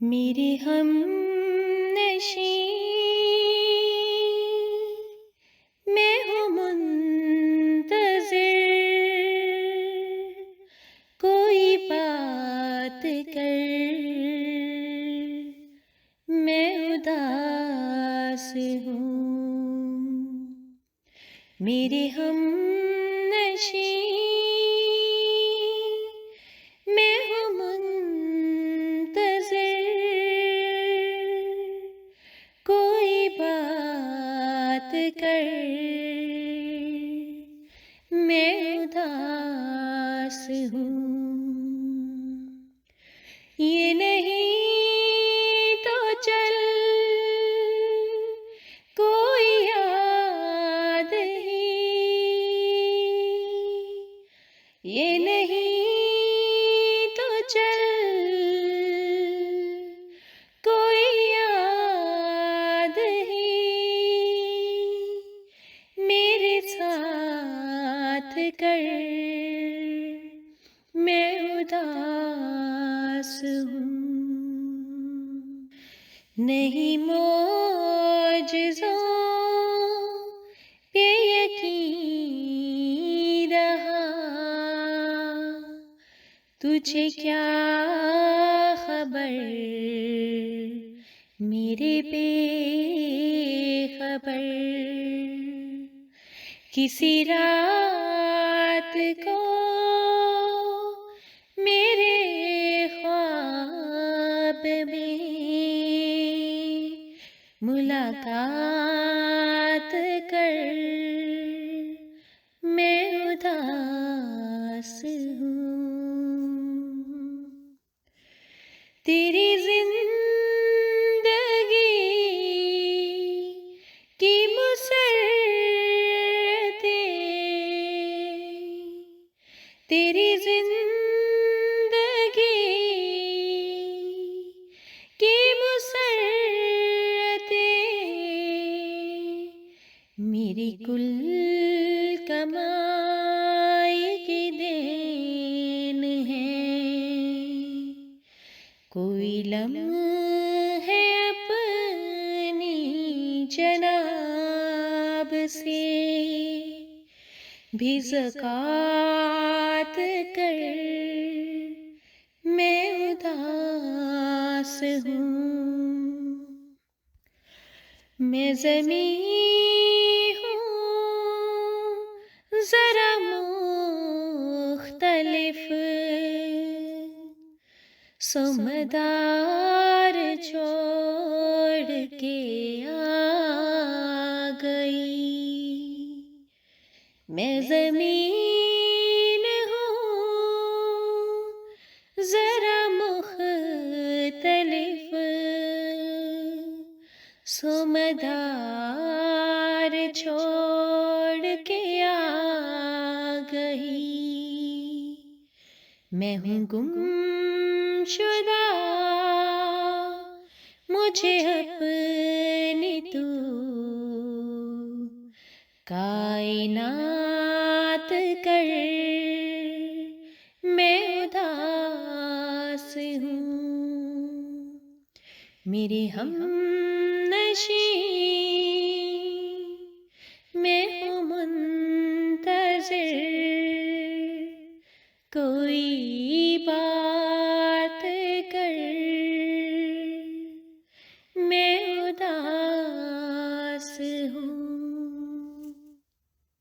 میرے ہم نشیں میں ہوں منتظر، کوئی بات کر میں اداس ہوں۔ میرے ہم نشیں میں ہوں منتظر، کوئی بات کر میں اداس ہوں۔ یہ نہیں تو چل کوئی یاد ہی، یہ نہیں تو چل کوئی یاد ہی، میرے ساتھ کر میں اداس ہوں۔ نہیں معجزوں پہ یقین رہا، تجھے کیا خبر میرے بے خبر، کسی رات کو میرے خواب میں ملاقات کر میں اداس ہوں۔ تیری زندگی کی مسرتیں، تیری زندگی کی مسرتیں میری کل کمائی کی دین ہے، کوئی لمحے اپنی جناب سے بھی زکوٰۃ کر میں اداس ہوں۔ میں زمین ہوں ذرا مختلف، سو مدار چھوڑ کے آ گئی۔ میں زمین ہوں ذرا مختلف، سو مدار چھوڑ کے آ گئی۔ میں ہوں گم شدہ، مجھے اپنی تو کائنات کر میں اداس ہوں۔ میرے ہم نشیں